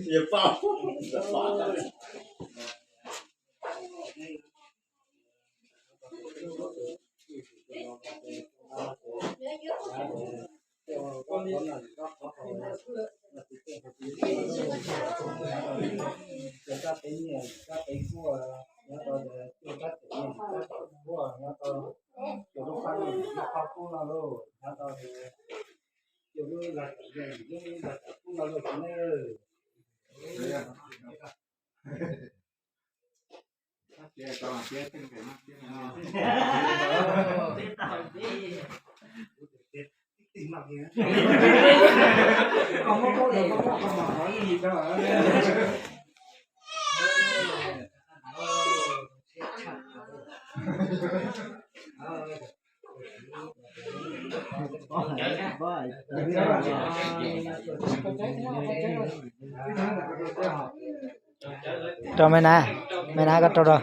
Hiệp phong. Không có cố định không nói gì đâu ạ. Cho mày nè có cho rồi.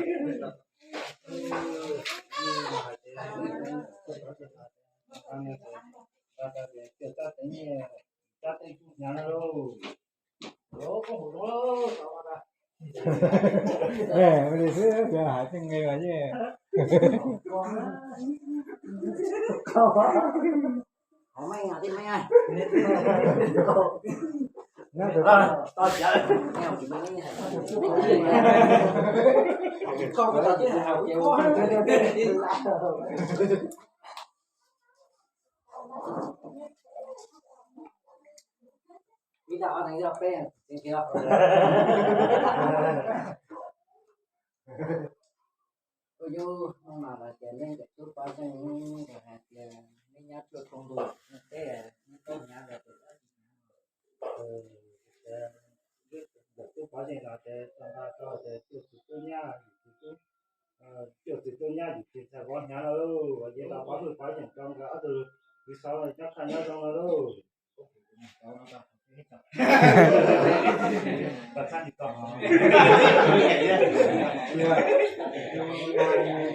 네, 우리 저 하여튼 게 뭐지? Mấy nhà đi mấy ai? nó được Tao chở. Nghèo thì mấy nhà. Con có tao chứ hào chịu. Bây giờ anh ấy ra phê, xin kìa. Ôi dô, mà là chuyện lên cái chút bao nhiêu rồi hạt là mấy nhát chưa không đủ, thế là nó có nhát là được. Được chút bao nhiêu là để cho để chút chút nhá, chút nhá thì sẽ có nhát đâu, và giờ là bao nhiêu trong cái từ thứ sáu là chắc chắn nhát trong đó đâu. Và sao thì còn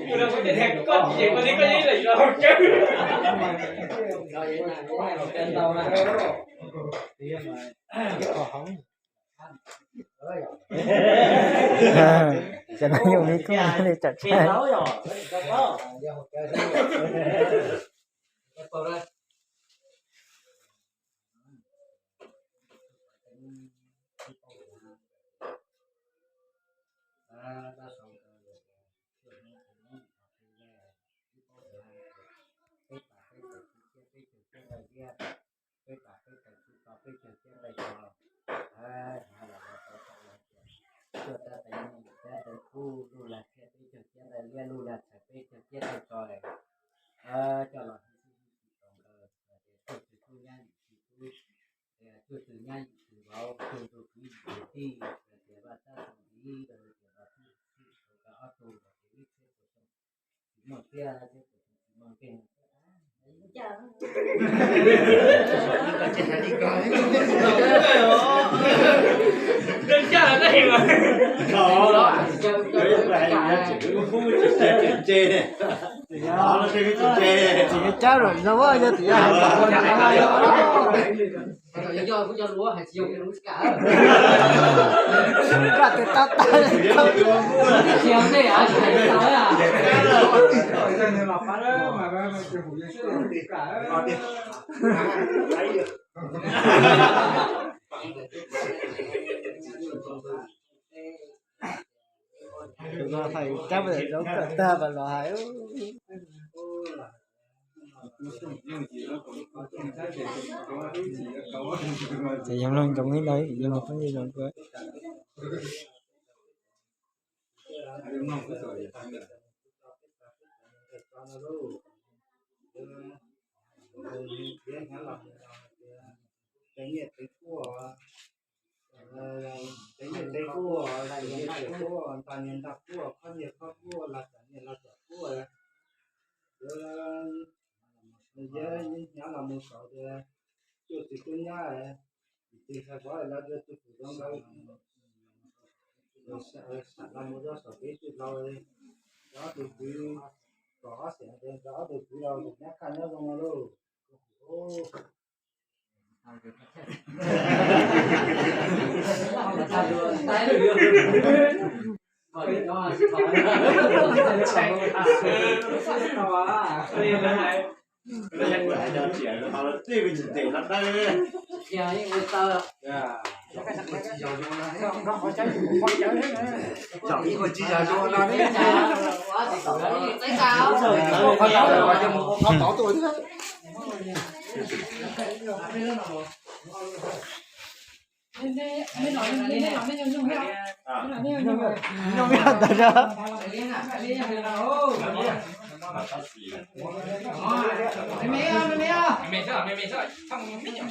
tôi đâu có thể thèm con chỉ có cái gì là đâu chứ rồi vậy là có hai trên tàu này Cho nó dùng đi cũng đi chặt tiền đấu rồi có đừng chắc là đây mà đó đấy là chữ chê này đó là cái chữ chê thì cái cháu rồi nó mới cho thì cho lúa hay dùng cái lúa cả cả từ tao chiều đây à thầy nói à rồi phải cháu để nó cẩn ta và loại thì em luôn trong cái đấy nhưng mà không gì làm cơ có sẽ đến đó từ cuối đầu nhắc khăn nhớ trong đó ô tái được rồi nó Nó nhắc lại cho chị nó bảo là tiêu mình tiền lắm đây. giờ những người tơ Chọn những con chi giờ cho nó đấy. quá thì tới cao Con cháu là gọi cho một con tỏ tuổi thế. Nhung nhung ta ra. mẹ sao không biết nhỉ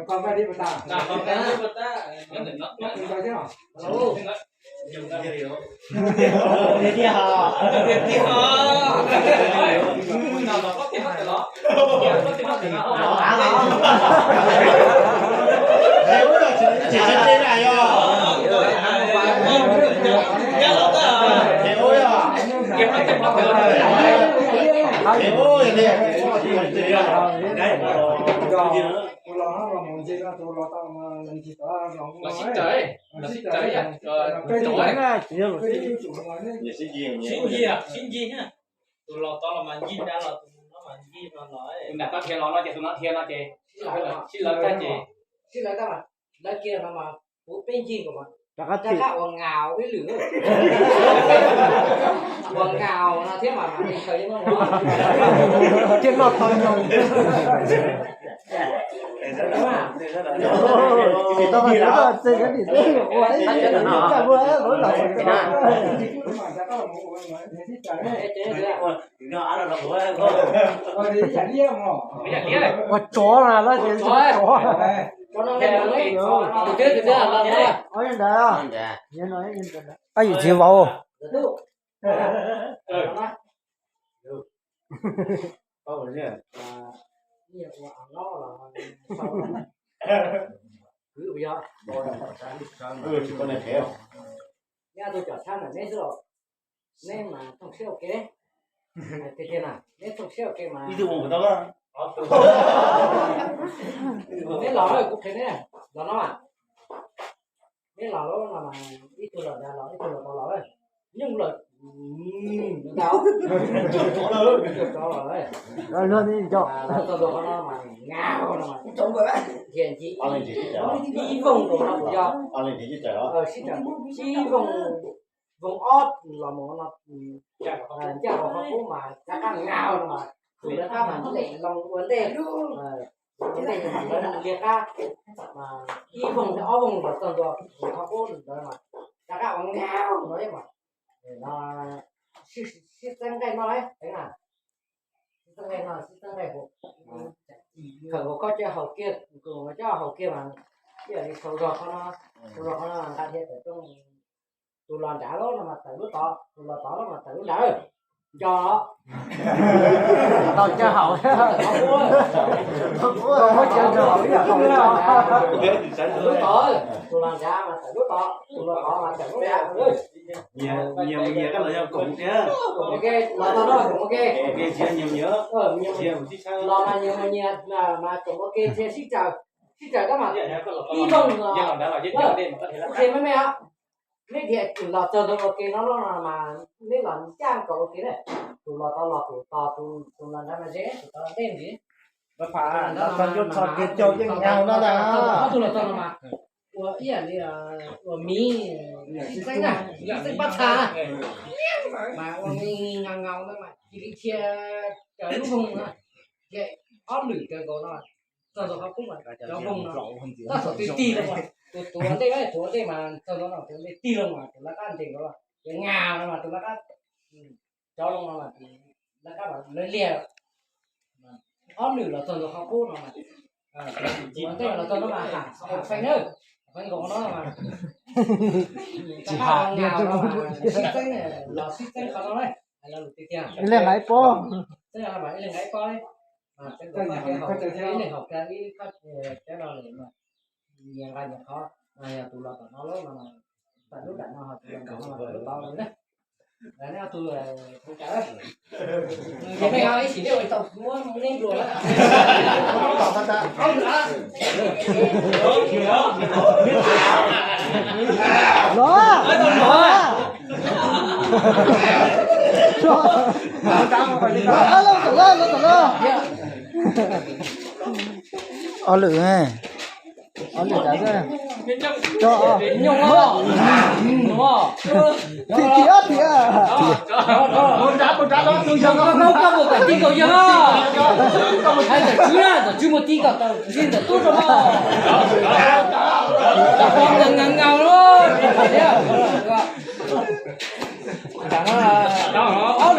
Con phải đi vào tàu. nào còn cái gì mà ta nhớ đừng nó Con phải chứ nào? Dùng ra điều. Đi đi hả? nào mà có tiền hết rồi đó có tiền hết rồi đó Chỉ trên đây này à. Thế ôi à. kiếm nó tiền nó Thế ôi này. Đấy. Tôi lo nó là một gì đó, tôi lo tao mà lần chỉ có là ship tới à cái rồi này cái chủ ngoài đấy. Nhà sinh viên nhé. xin gì nhá tụi lo to là mà nhìn ra là nó mà nhìn mà nói là có thiên nó chỉ tụi nó thiên nó chỉ xin lỗi ta chỉ xin lỗi các bạn đây kia nó mà bố bên gì của bạn Các các bạn quần ngào với lửa quần ngào là thế mà mình thấy nó trên lọt thôi rồi. Thì tao phải nói là cái gì đấy của ấy. Cả bữa lỗi lỗi cái đó. Nó ăn là bữa. Rồi đi giải đi không? bây giờ kia này Một chó là nó chỉ chó. cho nó nghe đấy từ trước là lần đó Ở trên đây à? Nhớ nói trên đây. Ai chịu vào? Có rồi nhỉ. nhiều quả nó là cứ bây giờ Con này thế không? nha tôi chở sang là nét rồi nên mà không xíu ok đấy thế thế nào nét không xíu ok mà Đi từ vùng của tao đó. nét lò rồi cũng thế này lò nó à nét lò nó là mà ít tôi lò ra lò ít tôi lò lò đấy nhưng là đâu cho đấy Rồi luôn đi cho. tôi đồ nó mà ngao nó mà Trông vậy. hiền chị Ăn lên chỉ chở. đi vùng của nó của do Ăn lên chỉ chở. xin chào chi vùng vùng ót là một nó chắc là không có mà chắc là ngao mà tụi nó các bạn để lòng vấn đề vấn đề mà nó liệt ra mà chi vùng thì ó vùng là toàn rồi không có rồi mà chắc là ngao nói mà nó tăng cái nói thế nào tăng cái nào tăng cái của khởi của có cho hậu kia của cho hậu kia mà giờ đi sầu rồi nó đã thiệt ở trong tụi làm trả đó là mà tự nó to tụi làm to là mà tự nó đỡ cho Tao cho hậu. Không có cho hậu giờ không cho. tự nó to tụi làm trả mà tự nó to tụi làm to mà tự nó đỡ Nhiều cái là nhau cùng nhé. ok là tao nói cũng ok Ok chia nhiều nhớ. Chia một chút sao. lo mà nhiều mà cũng ok chia xin chào các bạn đi vòng nhưng mà đã là giết nhau đi mà có thể là thêm mấy mẹ ạ mấy thì là chờ được ok nó là mà nếu là trang có ok đấy tụi là tao là tụi là ra mà dễ tụi tao tên gì Nó phải nó còn chút sọt kia châu với nhau nó là. tụi là tao mà của ý là của mí xanh à xanh bắt thà mà con mi ngào ngào đó mà chỉ đi chia cái lúc vùng nữa vậy ót lử cái cổ nó tao rồi không mà nó vùng nó tao sợ tí đâu mà tụi anh đây mà tao nó tụi anh tí đâu mà tụi nó ăn tiền đó cái ngào mà tụi nó ăn cho nó mà nó các bạn lấy lìa ót lử là tao rồi không mà tụi anh đây là tao nó mà hàng xanh nữa anh còn nó mà chỉ hàng nào mà xích xanh này là xích xanh không đấy hay là lục tiền Lên lại po. tức là bạn lên cái coi cái này học cái cái đó này mà nhà ra nhà khó tụi nó nó lớn mà tại lúc đại nó học tụi to rồi đấy đấy nó tôi là không trả đấy cái này ai chỉ điều tập muốn nên rồi đấy lử này lử cái gì cho nhung không đúng không thì con cá đó tôi không có một cái tin cầu dương hay là chú một tin cầu tao tin là tốt rồi con ngằng ngào luôn chẳng là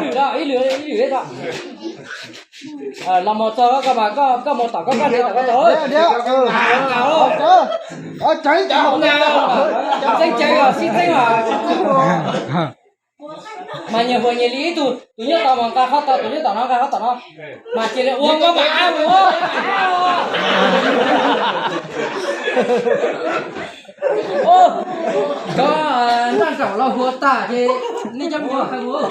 lử đó ý lử hết rồi làm một tờ các bạn có một tờ có cái này có tới ngào luôn cháy không ngào cháy rồi xin thấy mà nhà vợ nhà lý tụi nhớ tao mà ca khóc tao tụi nhớ tao nó ca khóc tao nó mà chỉ là uống có mà uống ô có đang sầu lo hùa ta thì nên chăm hùa hay hùa